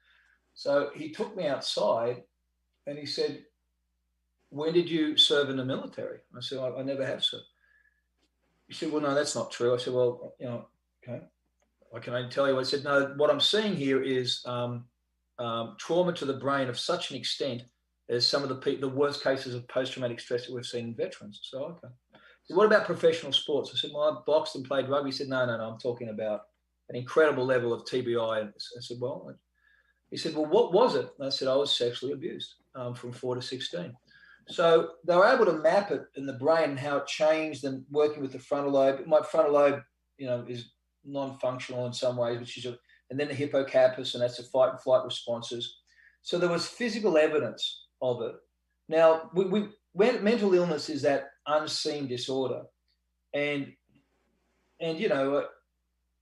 So he took me outside, and he said, when did you serve in the military? I said, I never have, sir. He said, well, no, that's not true. I said, well, okay. I can only tell you. I said, no, what I'm seeing here is trauma to the brain of such an extent as some of the worst cases of post-traumatic stress that we've seen in veterans. So, okay. So what about professional sports? I said, well, I boxed and played rugby. He said, no, I'm talking about an incredible level of TBI. And I said, well, He said, well, what was it? And I said, I was sexually abused from 4 to 16. So they were able to map it in the brain and how it changed, and working with the frontal lobe. My frontal lobe, is non-functional in some ways, and then the hippocampus, and that's the fight and flight responses. So there was physical evidence of it. Now, mental illness is that unseen disorder. And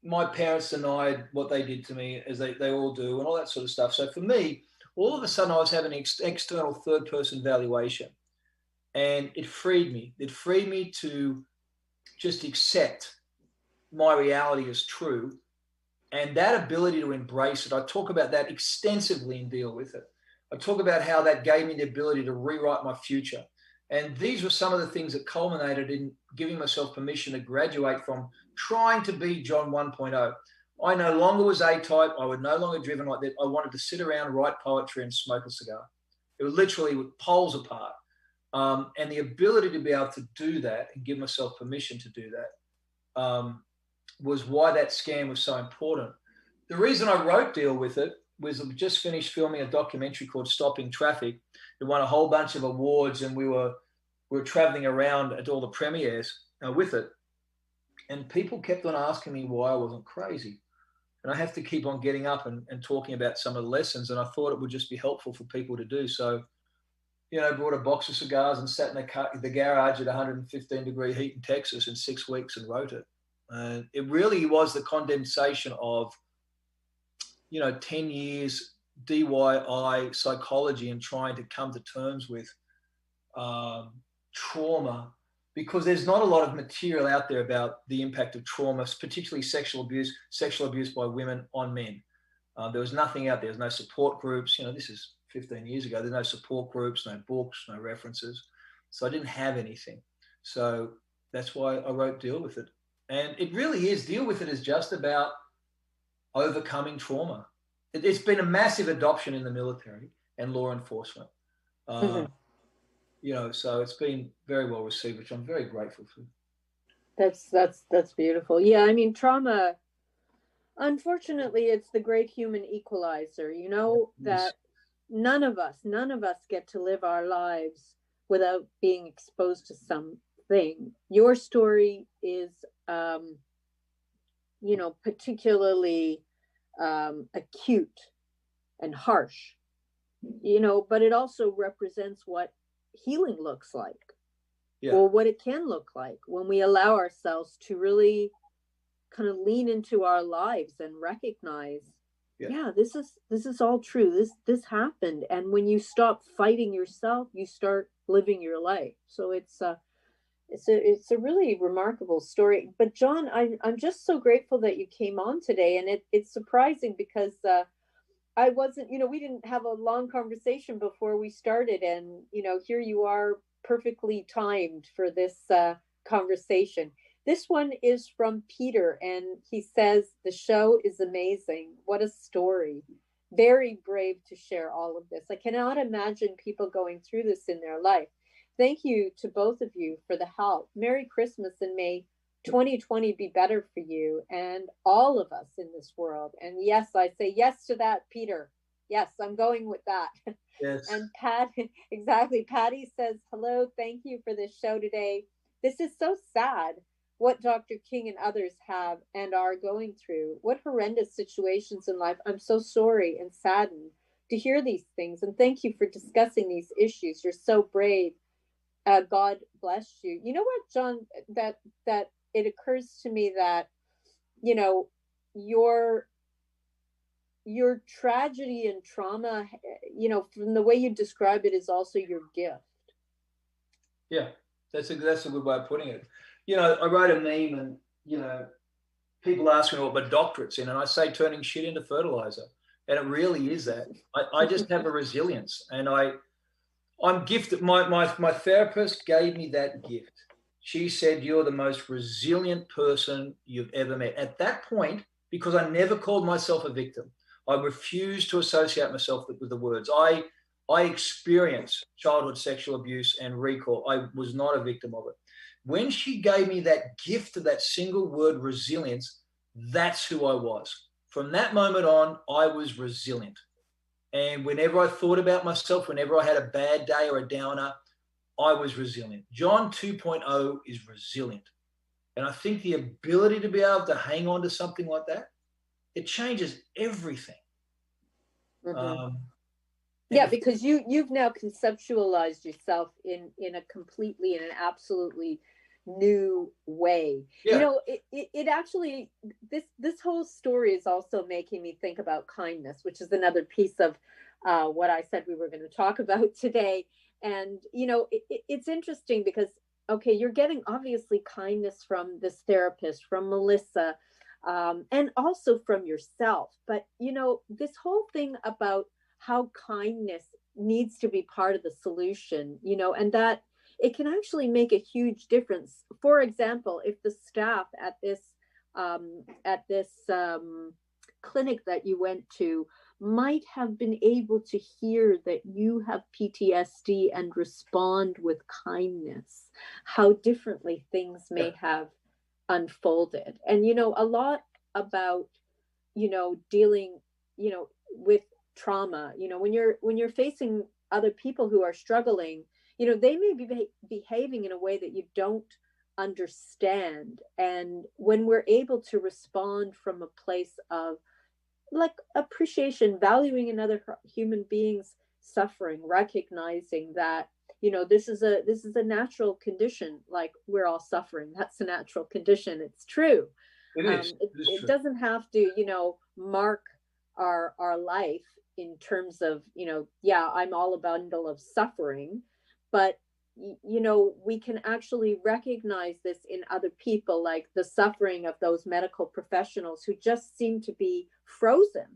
my parents denied what they did to me, as they all do, and all that sort of stuff. So for me, all of a sudden I was having an external third-person valuation, and it freed me. It freed me to just accept my reality as true, and that ability to embrace it. I talk about that extensively and deal with it. I talk about how that gave me the ability to rewrite my future. And these were some of the things that culminated in giving myself permission to graduate from trying to be John 1.0. I no longer was A-type. I was no longer driven like that. I wanted to sit around, write poetry, and smoke a cigar. It was literally poles apart. And the ability to be able to do that and give myself permission to do that was why that scan was so important. The reason I wrote Deal With It was I just finished filming a documentary called Stopping Traffic. It won a whole bunch of awards, and we were traveling around at all the premieres with it. And people kept on asking me why I wasn't crazy. And I have to keep on getting up and talking about some of the lessons. And I thought it would just be helpful for people to do. So, brought a box of cigars and sat in the garage at 115-degree heat in Texas in 6 weeks and wrote it. And it really was the condensation of, 10 years DIY psychology and trying to come to terms with trauma, because there's not a lot of material out there about the impact of trauma, particularly sexual abuse by women on men. There was nothing out there. There's no support groups. This is 15 years ago. There's no support groups, no books, no references. So I didn't have anything. So that's why I wrote Deal With It. And it really is, Deal With It is just about overcoming trauma. It's been a massive adoption in the military and law enforcement. So it's been very well received, which I'm very grateful for. That's beautiful. Yeah, I mean, trauma, unfortunately, it's the great human equalizer, that none of us get to live our lives without being exposed to something. Your story is, particularly acute and harsh, but it also represents what healing looks like, or what it can look like when we allow ourselves to really kind of lean into our lives and recognize, this is all true. This happened. And when you stop fighting yourself, you start living your life. So it's a really remarkable story. But John, I'm just so grateful that you came on today. And it's surprising because I wasn't, we didn't have a long conversation before we started. And, here you are, perfectly timed for this conversation. This one is from Peter, and he says, the show is amazing. What a story. Very brave to share all of this. I cannot imagine people going through this in their life. Thank you to both of you for the help. Merry Christmas, and may 2020 be better for you and all of us in this world. And yes, I say yes to that, Peter. Yes, I'm going with that. Yes. And exactly. Patty says, hello, thank you for this show today. This is so sad what Dr. King and others have and are going through. What horrendous situations in life. I'm so sorry and saddened to hear these things. And thank you for discussing these issues. You're so brave. God bless you. You know what, John, that it occurs to me that, your tragedy and trauma, from the way you describe it, is also your gift. Yeah, that's a good way of putting it. I wrote a meme, and, people ask me what my doctorate's in, and I say turning shit into fertilizer. And it really is that. I just have a resilience, and I'm gifted. My therapist gave me that gift. She said, you're the most resilient person you've ever met. At that point, because I never called myself a victim, I refused to associate myself with the words. I experienced childhood sexual abuse and recall. I was not a victim of it. When she gave me that gift of that single word, resilience, that's who I was. From that moment on, I was resilient. And whenever I thought about myself, whenever I had a bad day or a downer, I was resilient. John 2.0 is resilient. And I think the ability to be able to hang on to something like that, it changes everything. Mm-hmm. Yeah, because you've now conceptualized yourself in an absolutely new way. Yeah. You know, it actually, this whole story is also making me think about kindness, which is another piece of what I said we were going to talk about today. And you know, it's interesting because, okay, you're getting obviously kindness from this therapist, from Melissa, and also from yourself. But you know, this whole thing about how kindness needs to be part of the solution, you know, and that it can actually make a huge difference. For example, if the staff at this clinic that you went to might have been able to hear that you have PTSD and respond with kindness, how differently things may have unfolded. And, you know, a lot about, you know, dealing, you know, with trauma, you know, when you're facing other people who are struggling, you know, they may be behaving in a way that you don't understand. And when we're able to respond from a place of like appreciation, valuing another human being's suffering, recognizing that, you know, this is a natural condition, like we're all suffering, that's a natural condition, it's true. It doesn't have to, you know, mark our life in terms of, you know, yeah, I'm all a bundle of suffering, but you know, we can actually recognize this in other people, like the suffering of those medical professionals who just seem to be frozen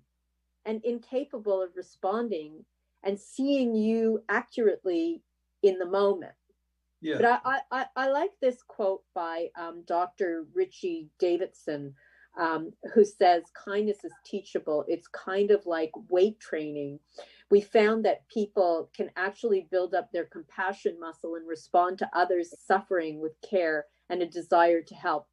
and incapable of responding and seeing you accurately in the moment. Yeah. But I like this quote by Dr. Richie Davidson, who says, kindness is teachable. It's kind of like weight training. We found that people can actually build up their compassion muscle and respond to others suffering with care and a desire to help.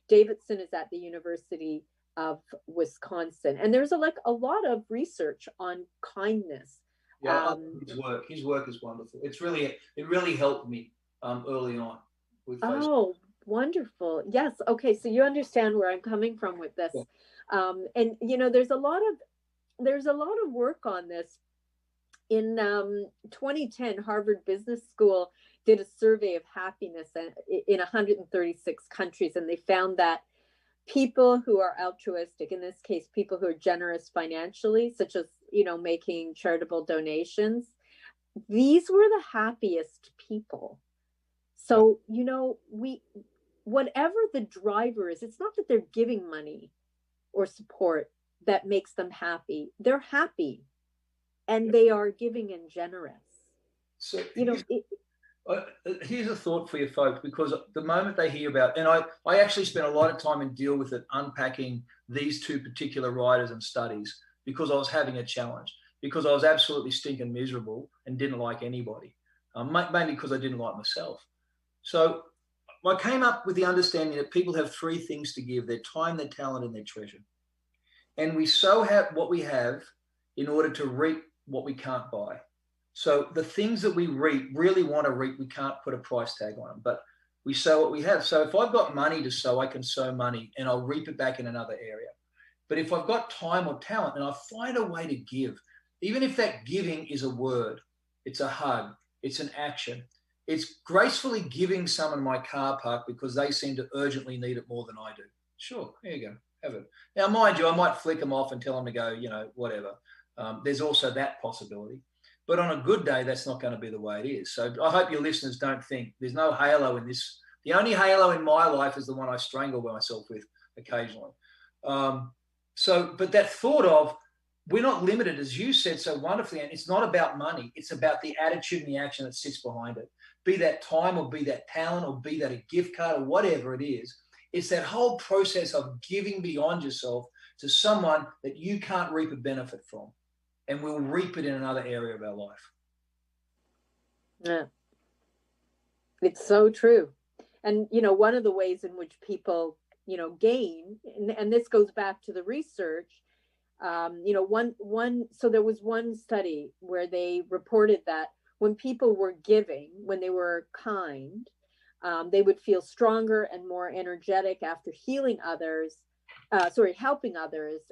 Davidson is at the University of Wisconsin, and there's a lot of research on kindness. Yeah, his work is wonderful. It really helped me early on with Facebook. Oh, wonderful. Yes. Okay. So you understand where I'm coming from with this. Yeah. And you know, there's a lot of work on this. In 2010, Harvard Business School did a survey of happiness in 136 countries, and they found that people who are altruistic, in this case, people who are generous financially, such as, you know, making charitable donations, these were the happiest people. So, you know, whatever the driver is, it's not that they're giving money or support that makes them happy. They're happy and they are giving and generous. So, you know, here's a thought for you folks, because the moment they hear about, and I actually spent a lot of time and deal with it, unpacking these two particular writers and studies, because I was having a challenge, because I was absolutely stinking miserable and didn't like anybody, mainly because I didn't like myself. So I came up with the understanding that people have three things to give: their time, their talent, and their treasure. And we sow what we have in order to reap what we can't buy. So the things that we really want to reap, we can't put a price tag on them, but we sow what we have. So if I've got money to sow, I can sow money and I'll reap it back in another area. But if I've got time or talent and I find a way to give, even if that giving is a word, it's a hug, it's an action, it's gracefully giving someone my car park because they seem to urgently need it more than I do. Sure, there you go, have it. Now, mind you, I might flick them off and tell them to go, you know, whatever. There's also that possibility. But on a good day, that's not going to be the way it is. So I hope your listeners don't think there's no halo in this. The only halo in my life is the one I strangle myself with occasionally. But that thought of, we're not limited, as you said so wonderfully, and it's not about money. It's about the attitude and the action that sits behind it. Be that time or be that talent or be that a gift card or whatever it is. It's that whole process of giving beyond yourself to someone that you can't reap a benefit from. And we'll reap it in another area of our life. Yeah. It's so true. And, you know, one of the ways in which people, you know, gain, and this goes back to the research, So there was one study where they reported that when people were giving, when they were kind, they would feel stronger and more energetic after helping others,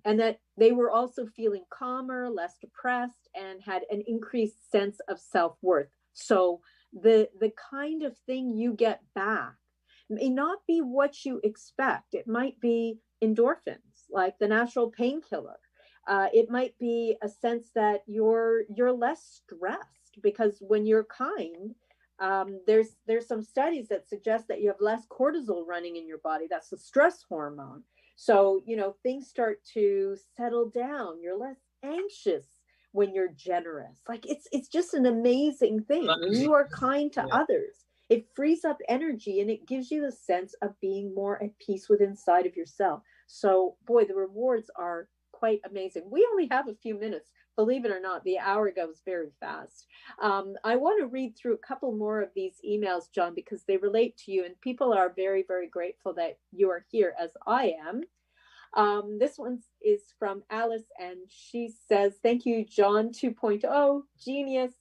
and that they were also feeling calmer, less depressed, and had an increased sense of self-worth. So the kind of thing you get back may not be what you expect. It might be endorphins, like the natural painkiller. It might be a sense that you're less stressed, because when you're kind, there's some studies that suggest that you have less cortisol running in your body. That's the stress hormone. So things start to settle down. You're less anxious when you're generous. Like it's just an amazing thing. When you are kind to others, it frees up energy and it gives you the sense of being more at peace with inside of yourself. So boy, the rewards are quite amazing. We only have a few minutes. Believe it or not, the hour goes very fast. I want to read through a couple more of these emails, John, because they relate to you, and people are very, very grateful that you are here, as I am. This one is from Alice, and she says, thank you, John 2.0, genius.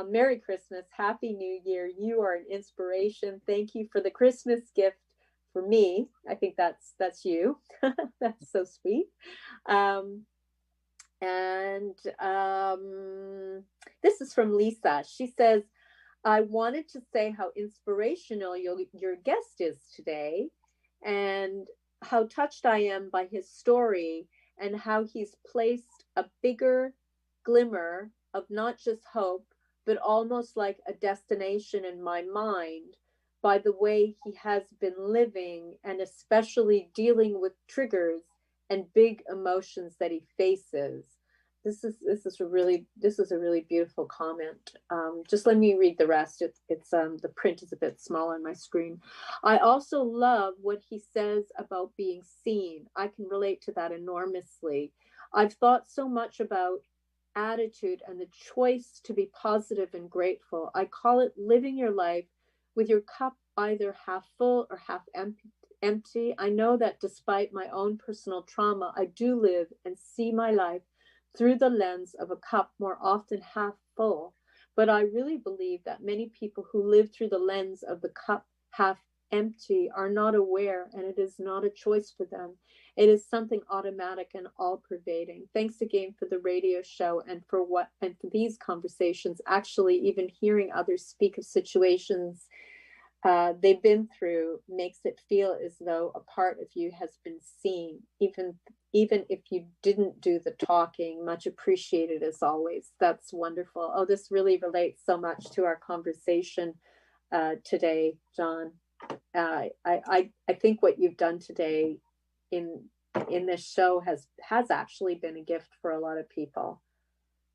Merry Christmas, Happy New Year. You are an inspiration. Thank you for the Christmas gift for me. I think that's you. That's so sweet. This is from Lisa. She says, I wanted to say how inspirational your guest is today, and how touched I am by his story, and how he's placed a bigger glimmer of not just hope, but almost like a destination in my mind by the way he has been living, and especially dealing with triggers and big emotions that he faces. This is a really beautiful comment. Just let me read the rest. It's the print is a bit small on my screen. I also love what he says about being seen. I can relate to that enormously. I've thought so much about attitude and the choice to be positive and grateful. I call it living your life with your cup either half full or half empty. I know that despite my own personal trauma, I do live and see my life through the lens of a cup more often half full. But I really believe that many people who live through the lens of the cup half empty are not aware, and it is not a choice for them. It is something automatic and all-pervading. Thanks again for the radio show and for these conversations. Actually, even hearing others speak of situations they've been through makes it feel as though a part of you has been seen, even if you didn't do the talking. Much appreciated as always. That's wonderful. Oh, this really relates so much to our conversation today, John. I think what you've done today in this show has actually been a gift for a lot of people.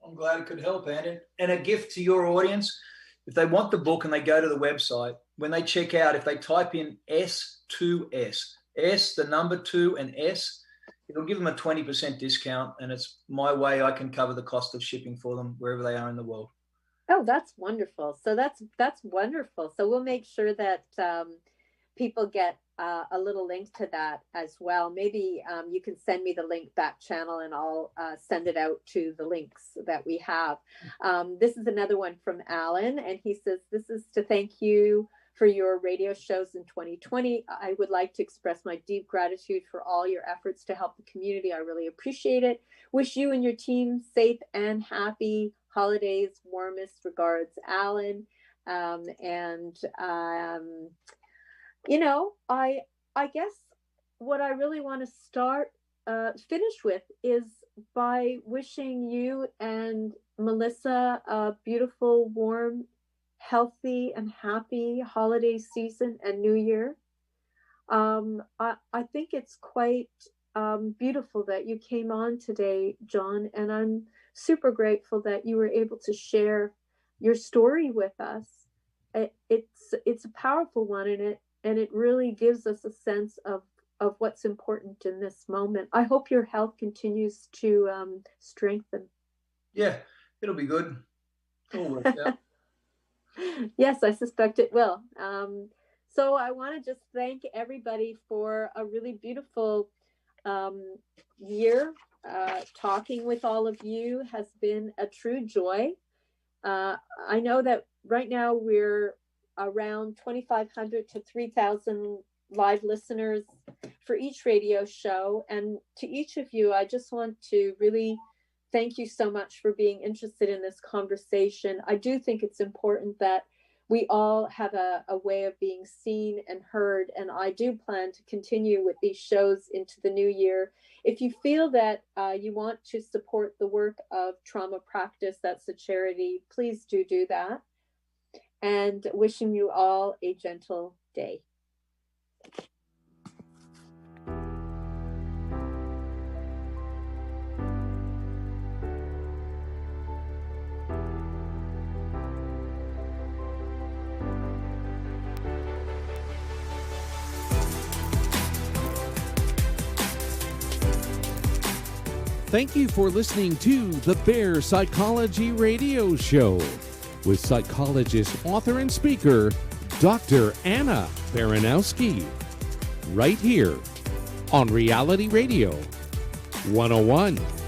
I'm glad it could help, Anne. And a gift to your audience. If they want the book and they go to the website, when they check out, if they type in S2S, S, the number 2 and S, it'll give them a 20% discount. And it's my way I can cover the cost of shipping for them wherever they are in the world. Oh, that's wonderful. So that's wonderful. So we'll make sure that people get a little link to that as well. Maybe you can send me the link back channel, and I'll send it out to the links that we have. This is another one from Alan, and he says, this is to thank you for your radio shows in 2020. I would like to express my deep gratitude for all your efforts to help the community. I really appreciate it. Wish you and your team safe and happy holidays. Warmest regards, Alan. I guess what I really want to finish with is by wishing you and Melissa a beautiful, warm, healthy, and happy holiday season and New Year. I think it's quite beautiful that you came on today, John, and I'm super grateful that you were able to share your story with us. It's a powerful one, and it really gives us a sense of what's important in this moment. I hope your health continues to strengthen. Yeah, it'll be good. It'll work out. Yes, I suspect it will. So I want to just thank everybody for a really beautiful year. Talking with all of you has been a true joy. I know that right now we're around 2,500 to 3,000 live listeners for each radio show. And to each of you, I just want to really thank you so much for being interested in this conversation. I do think it's important that we all have a way of being seen and heard, and I do plan to continue with these shows into the new year. If you feel that you want to support the work of Trauma Practice, that's a charity, please do that. And wishing you all a gentle day. Thank you for listening to the Bear Psychology Radio Show with psychologist, author, and speaker, Dr. Anna Baranowsky, right here on Reality Radio 101.